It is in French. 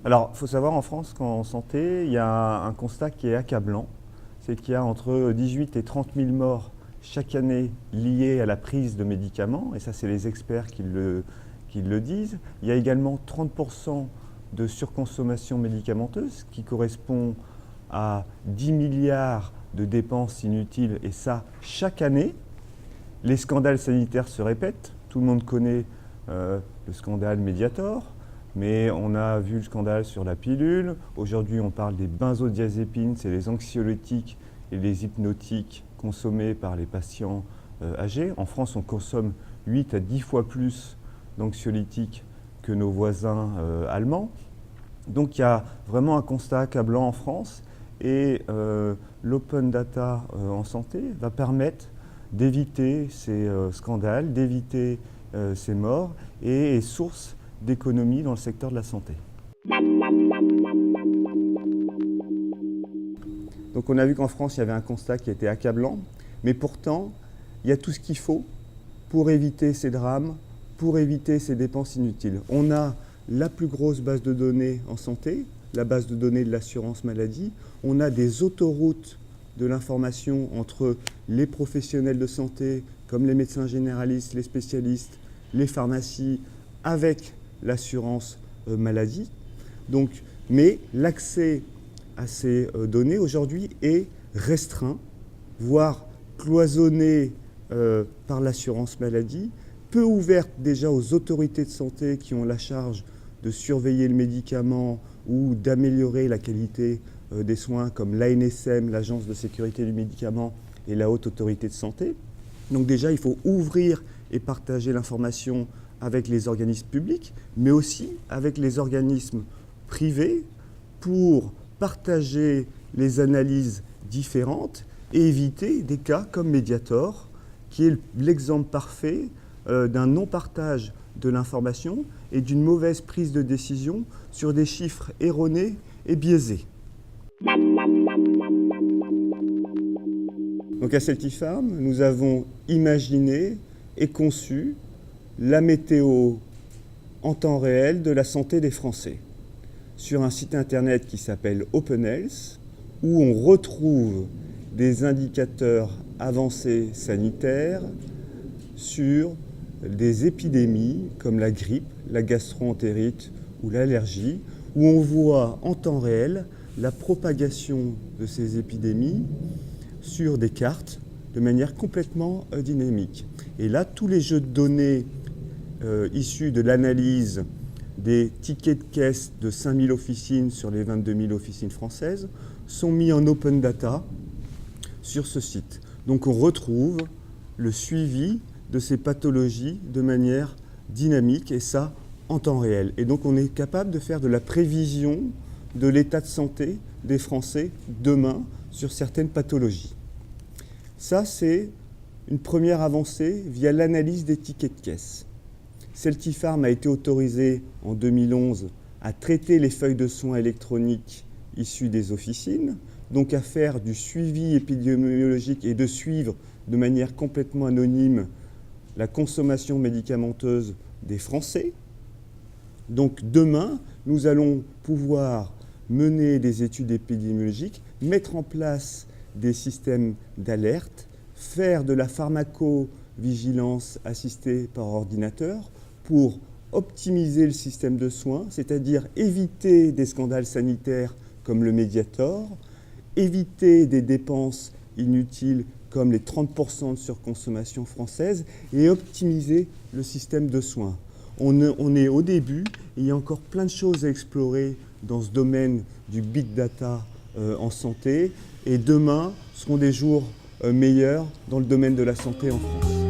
Alors, il faut savoir en France qu'en santé, il y a un constat qui est accablant. C'est qu'il y a entre 18 et 30 000 morts chaque année liées à la prise de médicaments, et ça c'est les experts qui le disent. Il y a également 30% de surconsommation médicamenteuse qui correspond à 10 milliards de dépenses inutiles, et ça chaque année. Les scandales sanitaires se répètent, tout le monde connaît le scandale Mediator, mais on a vu le scandale sur la pilule. Aujourd'hui, on parle des benzodiazépines, c'est les anxiolytiques et les hypnotiques consommés par les patients âgés. En France, on consomme 8 à 10 fois plus d'anxiolytiques que nos voisins allemands. Donc il y a vraiment un constat accablant en France, et l'open data en santé va permettre d'éviter ces scandales, d'éviter ces morts, et est source d'économie dans le secteur de la santé. Donc on a vu qu'en France, il y avait un constat qui était accablant, mais pourtant, il y a tout ce qu'il faut pour éviter ces drames, pour éviter ces dépenses inutiles. On a la plus grosse base de données en santé, la base de données de l'assurance maladie. On a des autoroutes de l'information entre les professionnels de santé, comme les médecins généralistes, les spécialistes, les pharmacies, avec l'assurance maladie. Donc, mais l'accès à ces données aujourd'hui est restreint, voire cloisonné par l'assurance maladie, peu ouverte déjà aux autorités de santé qui ont la charge de surveiller le médicament ou d'améliorer la qualité des soins, comme l'ANSM, l'Agence de sécurité du médicament, et la Haute Autorité de Santé. Donc déjà, il faut ouvrir et partager l'information avec les organismes publics, mais aussi avec les organismes privés, pour partager les analyses différentes et éviter des cas comme Mediator, qui est l'exemple parfait d'un non-partage de l'information et d'une mauvaise prise de décision sur des chiffres erronés et biaisés. Donc à Celtifarm, nous avons imaginé et conçu la météo en temps réel de la santé des Français sur un site internet qui s'appelle Open Health, où on retrouve des indicateurs avancés sanitaires sur des épidémies comme la grippe, la gastro-entérite ou l'allergie, où on voit en temps réel la propagation de ces épidémies sur des cartes de manière complètement dynamique. Et là, tous les jeux de données issus de l'analyse des tickets de caisse de 5000 officines sur les 22 000 officines françaises sont mis en open data sur ce site. Donc on retrouve le suivi de ces pathologies de manière dynamique, et ça en temps réel. Et donc on est capable de faire de la prévision de l'état de santé des Français demain sur certaines pathologies. Ça, c'est une première avancée via l'analyse des tickets de caisse. Celtifarm a été autorisé en 2011 à traiter les feuilles de soins électroniques issues des officines, donc à faire du suivi épidémiologique et de suivre de manière complètement anonyme la consommation médicamenteuse des Français. Donc demain, nous allons pouvoir mener des études épidémiologiques, mettre en place des systèmes d'alerte, faire de la pharmacovigilance assistée par ordinateur pour optimiser le système de soins, c'est-à-dire éviter des scandales sanitaires comme le Mediator, éviter des dépenses inutiles comme les 30% de surconsommation française, et optimiser le système de soins. On est au début, et il y a encore plein de choses à explorer dans ce domaine du big data en santé, et demain seront des jours meilleurs dans le domaine de la santé en France.